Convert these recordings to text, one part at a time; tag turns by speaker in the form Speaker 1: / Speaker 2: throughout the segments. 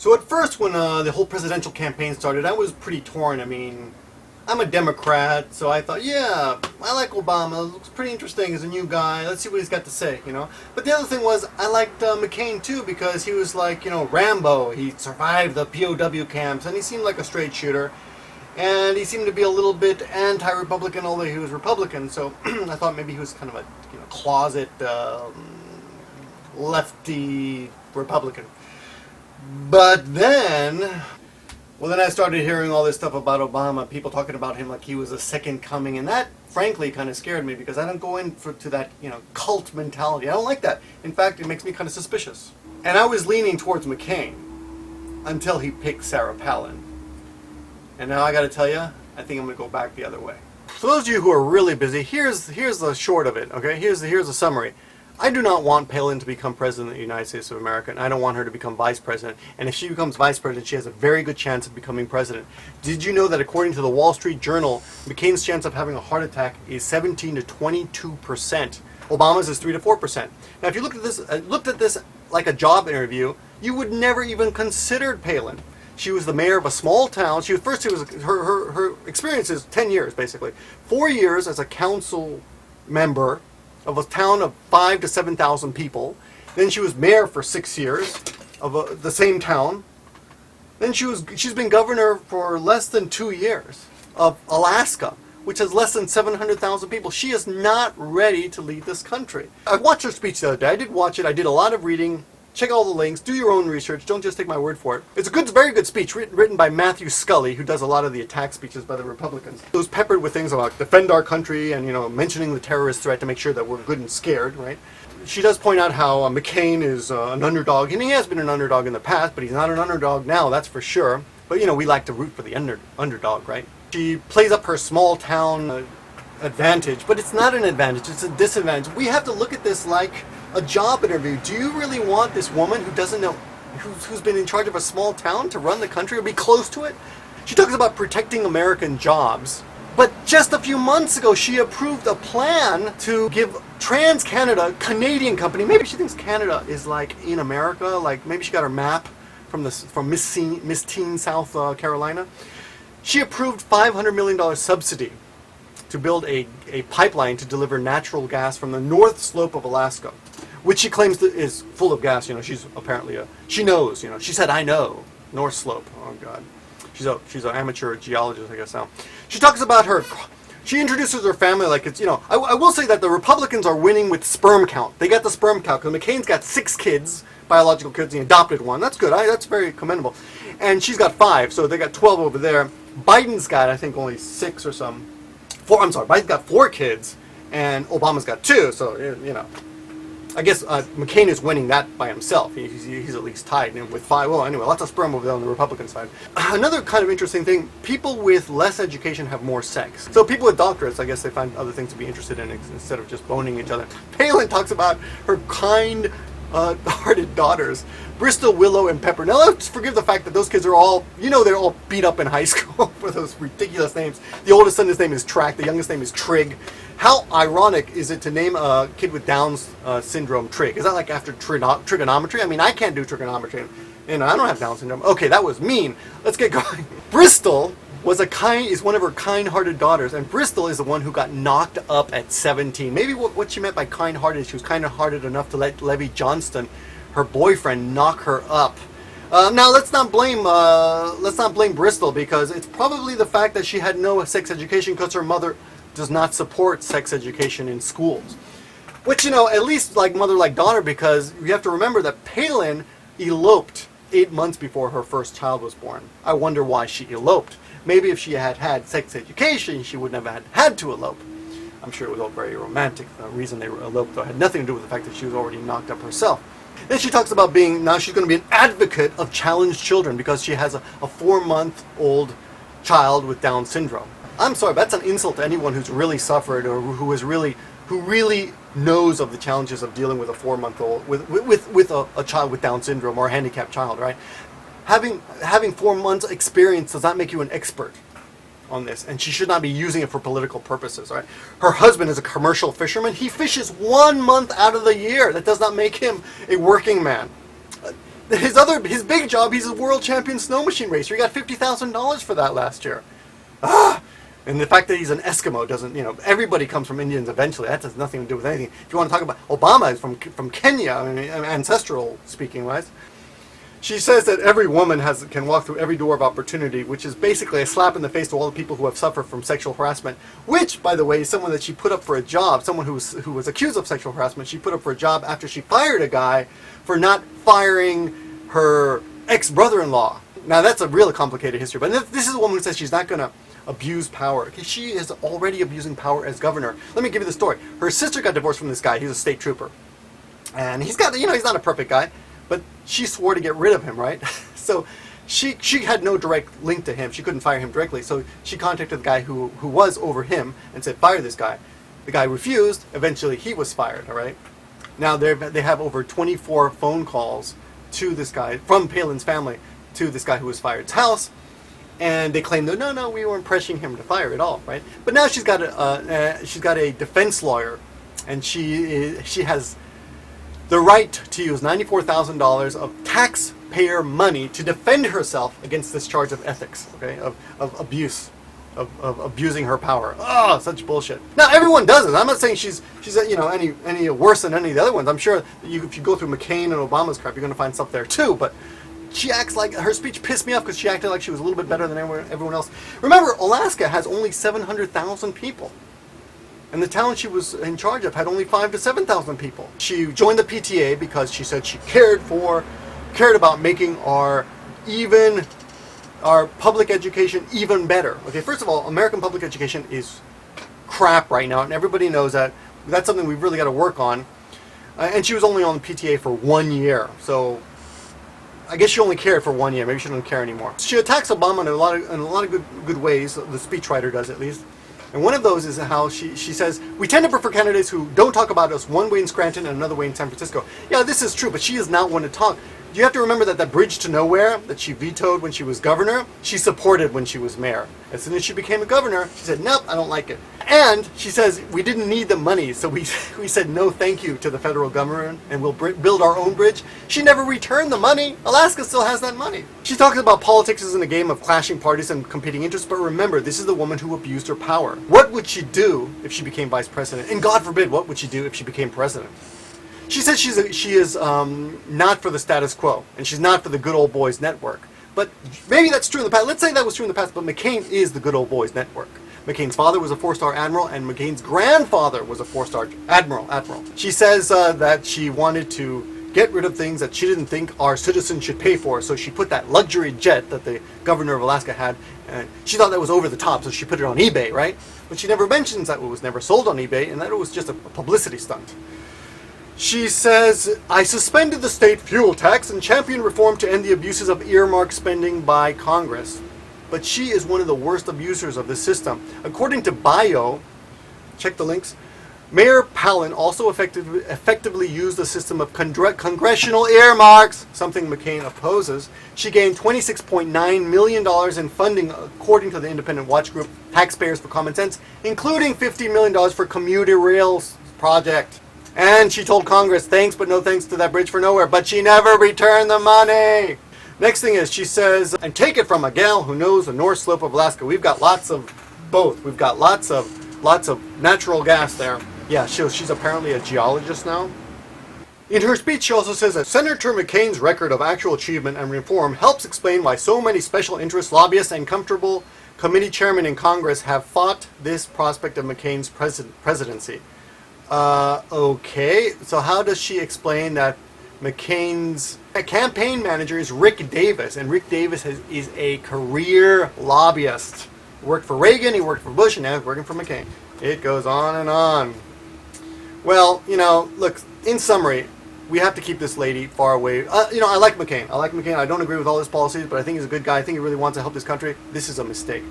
Speaker 1: So at first, when the whole presidential campaign started, I was pretty torn. I mean, I'm a Democrat, so I thought, yeah, I like Obama. Looks pretty interesting. He's a new guy. Let's see what he's got to say, you know. But the other thing was, I liked McCain too, because he was like, you know, Rambo. He survived the POW camps, and he seemed like a straight shooter. And he seemed to be a little bit anti-Republican, although he was Republican. So I thought maybe he was kind of a closet lefty Republican. But then I started hearing all this stuff about Obama, people talking about him like he was a second coming, and that, frankly, kind of scared me, because I don't go to that, cult mentality. I don't like that. In fact, it makes me kind of suspicious. And I was leaning towards McCain until he picked Sarah Palin. And now I got to tell you, I think I'm going to go back the other way. For those of you who are really busy, here's the short of it, okay? Here's the summary. I do not want Palin to become president of the United States of America, and I don't want her to become vice president. And if she becomes vice president, she has a very good chance of becoming president. Did you know that according to the Wall Street Journal, McCain's chance of having a heart attack is 17 to 22%. Obama's is 3 to 4%. Now, if you looked at this like a job interview, you would never even consider Palin. She was the mayor of a small town. Her experience is 10 years, basically. 4 years as a council member of a town of 5,000 to 7,000 people. Then she was mayor for 6 years of the same town. Then she's been governor for less than 2 years of Alaska, which has less than 700,000 people. She is not ready to lead this country. I watched her speech the other day. I did watch it. I did a lot of reading. Check all the links. Do your own research. Don't just take my word for it. It's a very good speech written by Matthew Scully, who does a lot of the attack speeches by the Republicans. It was peppered with things about defend our country and, mentioning the terrorist threat to make sure that we're good and scared, right? She does point out how McCain is an underdog, and he has been an underdog in the past, but he's not an underdog now, that's for sure. But, we like to root for the underdog, right? She plays up her small town advantage, but it's not an advantage, it's a disadvantage. We have to look at this like a job interview. Do you really want this woman who doesn't know, who's been in charge of a small town to run the country or be close to it? She talks about protecting American jobs, but just a few months ago she approved a plan to give TransCanada, a Canadian company, maybe she thinks Canada is like in America, like maybe she got her map from Miss Teen South Carolina. She approved $500 million subsidy to build a pipeline to deliver natural gas from the North Slope of Alaska, which she claims is full of gas. She's apparently she knows. She said, "I know North Slope." Oh God, she's an amateur geologist, I guess now. She talks about she introduces her family like it's I will say that the Republicans are winning with sperm count. They got the sperm count because McCain's got 6 kids, biological kids, and he adopted one. That's good. That's very commendable. And she's got 5, so they got 12 over there. Biden's got, I think, only 6 or some. Biden's got 4 kids, and Obama's got 2, so, I guess McCain is winning that by himself. He's at least tied with 5. Well, anyway, lots of sperm over there on the Republican side. Another kind of interesting thing, people with less education have more sex. So people with doctorates, I guess they find other things to be interested in instead of just boning each other. Palin talks about her kind-hearted daughters, Bristol, Willow, and Pepper. Now let's forgive the fact that those kids are all, they're all beat up in high school for those ridiculous names. The oldest son, his name is Track. The youngest name is Trig. How ironic is it to name a kid with Down's syndrome Trig? Is that like after trigonometry? I mean, I can't do trigonometry, and I don't have Down syndrome. Okay, that was mean. Let's get going. Bristol is one of her kind-hearted daughters, and Bristol is the one who got knocked up at 17. Maybe what she meant by kind-hearted, she was kind-hearted enough to let Levy Johnston, her boyfriend, knock her up. Now let's not blame Bristol, because it's probably the fact that she had no sex education because her mother does not support sex education in schools. Which, at least like mother like daughter, because you have to remember that Palin eloped 8 months before her first child was born. I wonder why she eloped. Maybe if she had had sex education, she wouldn't have had to elope. I'm sure it was all very romantic. The reason they eloped, though, had nothing to do with the fact that she was already knocked up herself. Then she talks about now she's going to be an advocate of challenged children because she has a 4-month-old child with Down syndrome. I'm sorry, but that's an insult to anyone who's really suffered or who really knows of the challenges of dealing with a 4-month-old, with a child with Down syndrome or a handicapped child, right? Having 4 months experience does not make you an expert on this, and she should not be using it for political purposes, right? Her husband is a commercial fisherman. He fishes 1 month out of the year. That does not make him a working man. his big job, he's a world champion snow machine racer. He got $50,000 for that last year. Ah! And the fact that he's an Eskimo doesn't, everybody comes from Indians eventually. That has nothing to do with anything. If you want to talk about Obama, is from Kenya, ancestral speaking wise. She says that every woman can walk through every door of opportunity, which is basically a slap in the face to all the people who have suffered from sexual harassment, which, by the way, is someone that she put up for a job, someone who was accused of sexual harassment. She put up for a job after she fired a guy for not firing her ex-brother-in-law. Now, that's a really complicated history, but this is a woman who says she's not going to abuse power. Okay, she is already abusing power as governor. Let me give you the story. Her sister got divorced from this guy. He's a state trooper. And he's not a perfect guy. But she swore to get rid of him, right? So she had no direct link to him. She couldn't fire him directly. So she contacted the guy who was over him and said, fire this guy. The guy refused. Eventually, he was fired, all right? Now, they have over 24 phone calls to this guy, from Palin's family, to this guy who was fired's house. And they claim that, no, we weren't pressuring him to fire at all, right? But now she's got a defense lawyer, and she has the right to use $94,000 of taxpayer money to defend herself against this charge of ethics, okay, of abuse, of abusing her power. Oh, such bullshit. Now everyone does it. I'm not saying she's any worse than any of the other ones. I'm sure that if you go through McCain and Obama's crap, you're going to find stuff there too. But she acts like, her speech pissed me off because she acted like she was a little bit better than everyone else. Remember, Alaska has only 700,000 people. And the town she was in charge of had only 5,000 to 7,000 people. She joined the PTA because she said she cared about making our public education even better. Okay, first of all, American public education is crap right now, and everybody knows that. That's something we've really got to work on. And she was only on the PTA for 1 year, so I guess she only cared for 1 year. Maybe she doesn't care anymore. She attacks Obama in a lot of good ways. The speechwriter does, at least. And one of those is how she says, we tend to prefer candidates who don't talk about us one way in Scranton and another way in San Francisco. Yeah, this is true, but she is not one to talk. You have to remember that bridge to nowhere that she vetoed when she was governor, she supported when she was mayor. As soon as she became a governor, she said, nope, I don't like it. And she says, we didn't need the money, so we said no thank you to the federal government, and we'll build our own bridge. She never returned the money. Alaska still has that money. She talks about politics as in a game of clashing parties and competing interests, but remember, this is the woman who abused her power. What would she do if she became vice president? And God forbid, what would she do if she became president? She says she is not for the status quo, and she's not for the good old boys network. But maybe that's true in the past. Let's say that was true in the past, but McCain is the good old boys network. McCain's father was a 4-star admiral, and McCain's grandfather was a 4-star admiral. She says that she wanted to get rid of things that she didn't think our citizens should pay for, so she put that luxury jet that the governor of Alaska had, and she thought that was over the top, so she put it on eBay, right? But she never mentions that it was never sold on eBay, and that it was just a publicity stunt. She says, I suspended the state fuel tax and championed reform to end the abuses of earmark spending by Congress. But she is one of the worst abusers of this system. According to Bio, check the links, Mayor Palin also effectively used the system of congressional earmarks, something McCain opposes. She gained $26.9 million in funding, according to the independent watch group Taxpayers for Common Sense, including $50 million for commuter rails project. And she told Congress, thanks but no thanks to that bridge for nowhere, but she never returned the money. Next thing is, she says, and take it from a gal who knows the North Slope of Alaska. We've got lots of both. We've got lots of natural gas there. Yeah, she's apparently a geologist now. In her speech, she also says that Senator McCain's record of actual achievement and reform helps explain why so many special interest lobbyists and comfortable committee chairmen in Congress have fought this prospect of McCain's presidency. Okay, so how does she explain that McCain's campaign manager is Rick Davis, and Rick Davis is a career lobbyist. He worked for Reagan, he worked for Bush, and now he's working for McCain. It goes on and on. Well, look, in summary, we have to keep this lady far away. I like McCain. I don't agree with all his policies, but I think he's a good guy. I think he really wants to help this country. This is a mistake.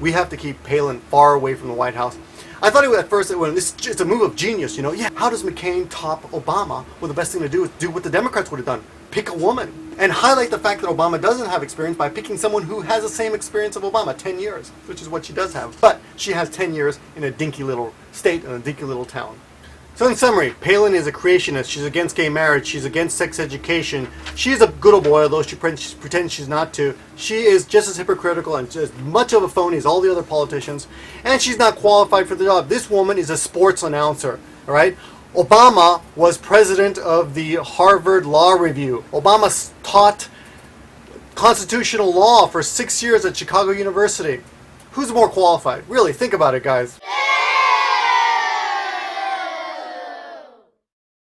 Speaker 1: We have to keep Palin far away from the White House. I thought at first it's a move of genius, Yeah, how does McCain top Obama? Well, the best thing to do is do what the Democrats would have done. Pick a woman. And highlight the fact that Obama doesn't have experience by picking someone who has the same experience of Obama, 10 years, which is what she does have. But she has 10 years in a dinky little state and a dinky little town. So in summary, Palin is a creationist. She's against gay marriage. She's against sex education. She's a good old boy, although she pretends she's not to. She is just as hypocritical and as much of a phony as all the other politicians. And she's not qualified for the job. This woman is a sports announcer, all right? Obama was president of the Harvard Law Review. Obama taught constitutional law for 6 years at Chicago University. Who's more qualified? Really, think about it, guys.